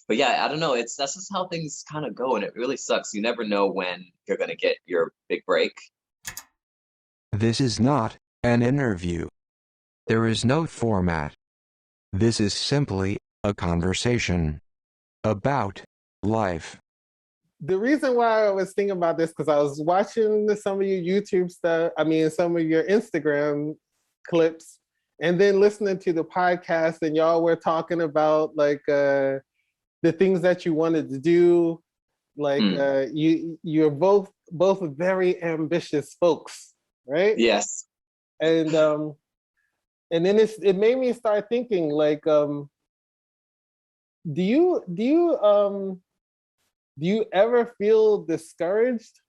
but yeah, I don't know. That's just how things kind of go, and it really sucks. You never know when you're gonna get your big break. This is not an interview. There is no format. This is simply a conversation about life. The reason why I was thinking about this because I was watching some of your YouTube stuff. I mean, some of your Instagram clips, and then listening to the podcast, and y'all were talking about like the things that you wanted to do. Like Mm, you're both very ambitious folks, right? yes. And and then it made me start thinking like do you ever feel discouraged?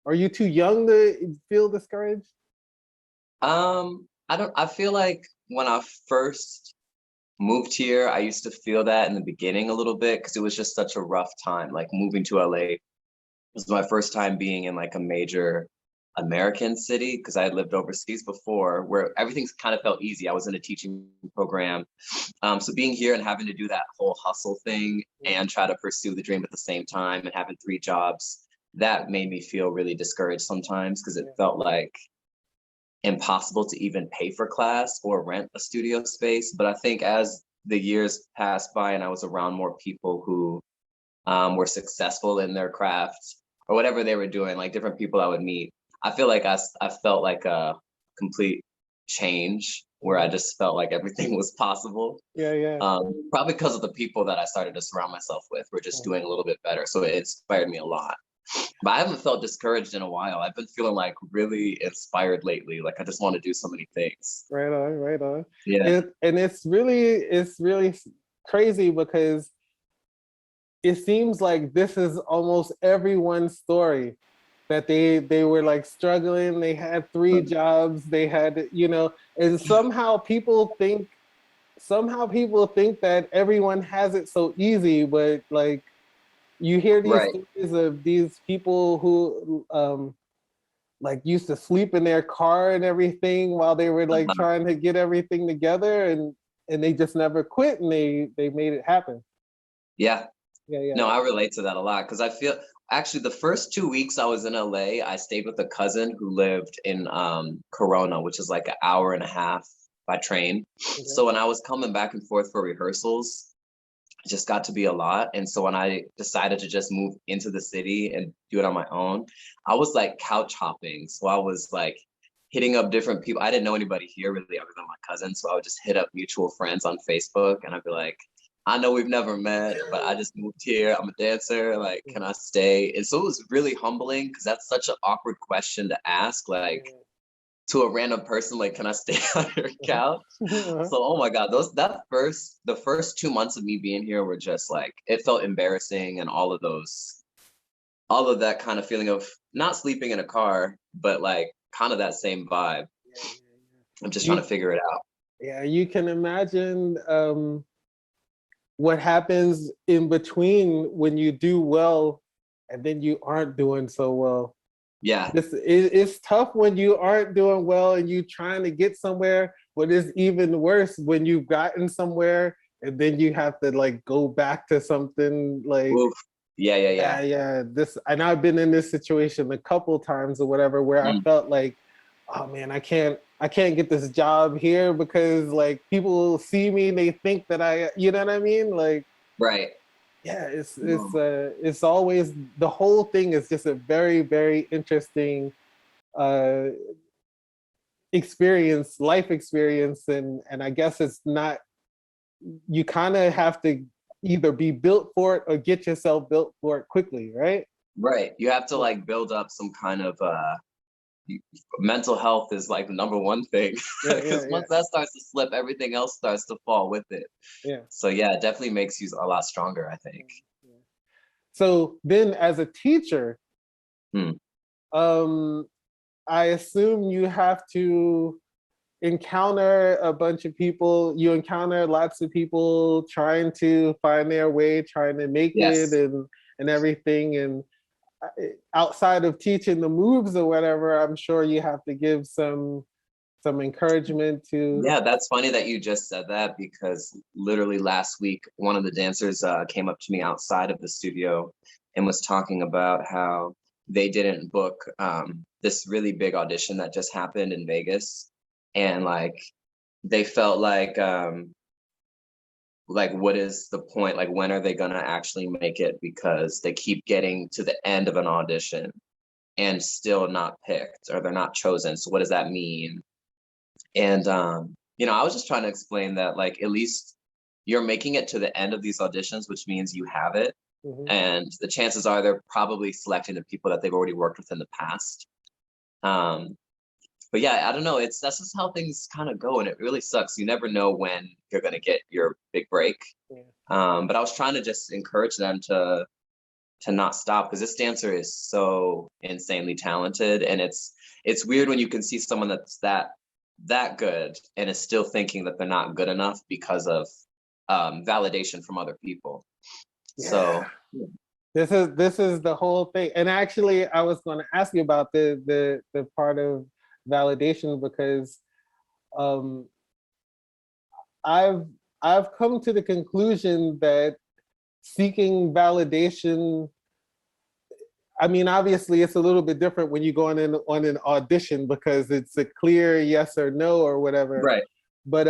Are you too young to feel discouraged? I don't. I feel like when I first moved here, I used to feel that in the beginning a little bit because it was just such a rough time. Like moving to LA was my first time being in like a major American city because I had lived overseas before where everything's kind of felt easy. I was in a teaching program. So being here and having to do that whole hustle thing and try to pursue the dream at the same time and having three jobs, that made me feel really discouraged sometimes because it Yeah, felt like impossible to even pay for class or rent a studio space. But I think as the years passed by and I was around more people who were successful in their craft or whatever they were doing, like different people I would meet, I feel like I felt like a complete change where I just felt like everything was possible. yeah, yeah. Probably because of the people that I started to surround myself with were just Mhm. doing a little bit better. So it inspired me a lot. But I haven't felt discouraged in a while. I've been feeling like really inspired lately. Like I just want to do so many things. Right on, right on. Yeah. And it's really crazy because it seems like this is almost everyone's story that they were like struggling, they had three jobs, they had, and somehow people think that everyone has it so easy, but like you hear these Right. stories of these people who like used to sleep in their car and everything while they were like Uh-huh. trying to get everything together, and they just never quit, and they made it happen. Yeah. Yeah, yeah. No, I relate to that a lot because I feel actually the first 2 weeks I was in LA, I stayed with a cousin who lived in Corona, which is like an hour and a half by train. Okay. So when I was coming back and forth for rehearsals, it just got to be a lot. And so when I decided to just move into the city and do it on my own, I was like couch hopping. So I was like hitting up different people. I didn't know anybody here really other than my cousin. So I would just hit up mutual friends on Facebook and I'd be like, I know we've never met, but I just moved here. I'm a dancer. Like, can I stay? And so it was really humbling because that's such an awkward question to ask, like to a random person, like, can I stay on your couch? Uh-huh. So, oh my God, the first 2 months of me being here were just like, it felt embarrassing and all of that kind of feeling of not sleeping in a car, but like kind of that same vibe. Yeah, yeah, I'm just trying to yeah. figure it out. Yeah, you can imagine what happens in between when you do well and then you aren't doing so well. Yeah, It's tough when you aren't doing well and you trying to get somewhere, but it's even worse when you've gotten somewhere and then you have to like go back to something like, oof. Yeah, yeah, yeah, yeah. yeah. This, and I've been in this situation a couple times or whatever where I Mm, felt like, oh man, I can't get this job here because like people see me and they think that you know what I mean? Like, right. yeah, No. it's always, the whole thing is just a very, very interesting uh life experience, and I guess it's not, you kind of have to either be built for it or get yourself built for it quickly, right? Right. You have to Yeah, like build up some kind of y- mental health is like the number one thing yeah, yeah, because yeah, once that starts to slip, everything else starts to fall with it. yeah. So yeah, it definitely makes you a lot stronger, I think. Yeah. So then as a teacher, Hmm. um I assume you have to encounter a bunch of people, you encounter lots of people trying to find their way, trying to make it, Yes. and everything, and outside of teaching the moves or whatever, I'm sure you have to give some some encouragement to. Yeah, that's funny that you just said that, because literally last week, one of the dancers came up to me outside of the studio and was talking about how they didn't book this really big audition that just happened in Vegas. And like, they felt like what is the point? Like, when are they gonna actually make it? Because they keep getting to the end of an audition and still not picked, or they're not chosen. So what does that mean? And I was just trying to explain that, like, at least you're making it to the end of these auditions, which means you have it. Mhm. And the chances are they're probably selecting the people that they've already worked with in the past. But yeah, I don't know. That's just how things kind of go, and it really sucks. You never know when you're gonna get your big break. Yeah. But I was trying to just encourage them to not stop, because this dancer is so insanely talented, and it's weird when you can see someone that's that good and is still thinking that they're not good enough because of validation from other people. Yeah. So This is the whole thing. And actually, I was going to ask you about the part of validation, because um, I've I've come to the conclusion that seeking validation, I mean, obviously it's a little bit different when you go on an audition, because it's a clear yes or no or whatever. right, But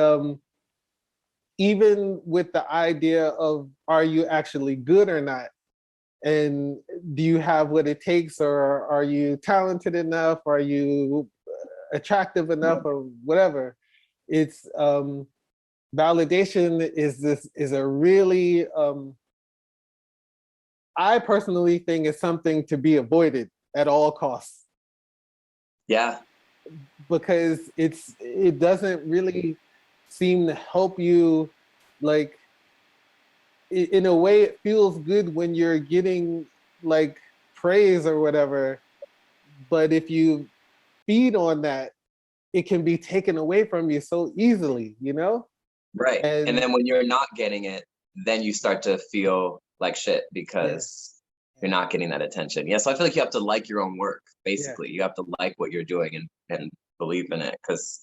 even with the idea of, are you actually good or not? And do you have what it takes, or are you talented enough? Are you attractive enough, or whatever? It's validation is a really I personally think it's something to be avoided at all costs, yeah, because it doesn't really seem to help you. Like, in a way, it feels good when you're getting like praise or whatever, but if you feed on that, it can be taken away from you so easily, you know? right. And And then when you're not getting it, then you start to feel like shit yeah, because you're not getting that attention. Yeah, so I feel like you have to like your own work. yeah, Basically, you have to like what you're doing and believe in it, because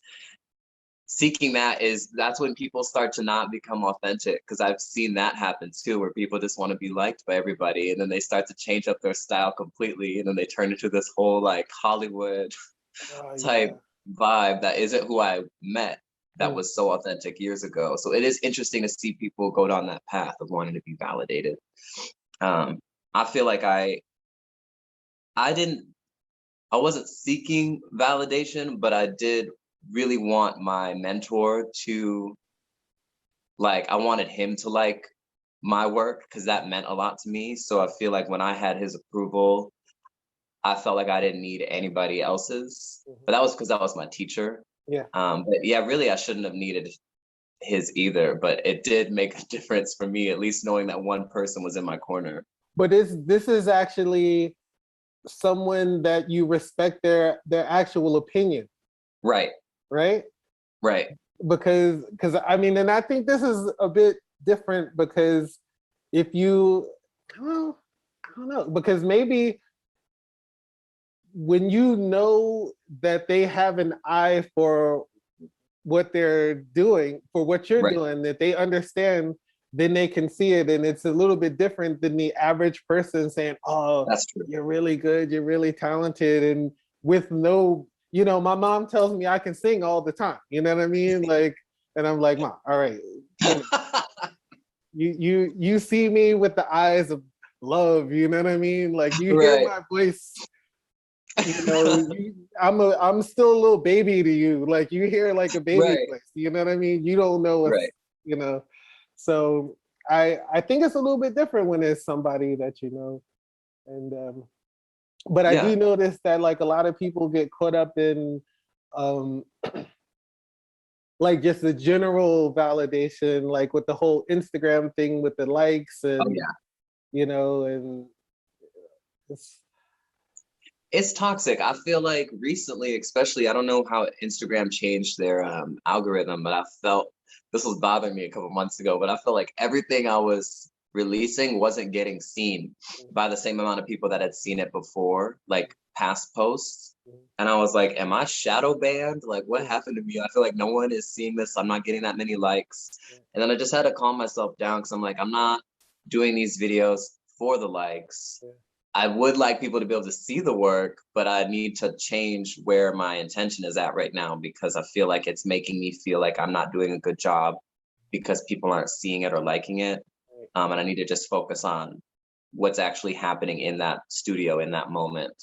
seeking that's when people start to not become authentic, because I've seen that happen too, where people just want to be liked by everybody, and then they start to change up their style completely, and then they turn into this whole like Hollywood oh type yeah. vibe that isn't who I met, that Mm. was so authentic years ago. So it is interesting to see people go down that path of wanting to be validated. I feel like I didn't I wasn't seeking validation, but I did really want my mentor to, like, I wanted him to like my work, because that meant a lot to me. So I feel like when I had his approval, I felt like I didn't need anybody else's. Mhm. But that was because that was my teacher. Yeah. But yeah, really, I shouldn't have needed his either. But it did make a difference for me, at least knowing that one person was in my corner. But this is actually someone that you respect their actual opinion, Right, right? right, Because I mean, and I think this is a bit different, because if you, well, I don't know, because maybe when you know that they have an eye for what they're doing, for what you're right. doing, that they understand, then they can see it. And it's a little bit different than the average person saying, oh, That's true. you're really good, you're really talented, and with no, my mom tells me I can sing all the time, you know what I mean? Like, and I'm like, Mom, all right, you see me with the eyes of love, you know what I mean? Like, you hear Right. my voice, I'm still a little baby to you. Like, you hear like a baby Right, voice, you know what I mean? You don't know what's, right. you know. So I think it's a little bit different when it's somebody that you know. And but I Yeah. do notice that like a lot of people get caught up in um like just the general validation, like with the whole Instagram thing with the likes, Oh and yeah. and it's It's toxic. I feel like recently, especially, I don't know how Instagram changed their algorithm, but I felt this was bothering me a couple months ago, but I felt like everything I was releasing wasn't getting seen by the same amount of people that had seen it before. Like past posts. And I was like, am I shadow banned? Like, what happened to me? I feel like no one is seeing this. I'm not getting that many likes. And then I just had to calm myself down because I'm like, I'm not doing these videos for the likes. I would like people to be able to see the work, but I need to change where my intention is at right now because I feel like it's making me feel like I'm not doing a good job because people aren't seeing it or liking it. And I need to just focus on what's actually happening in that studio in that moment.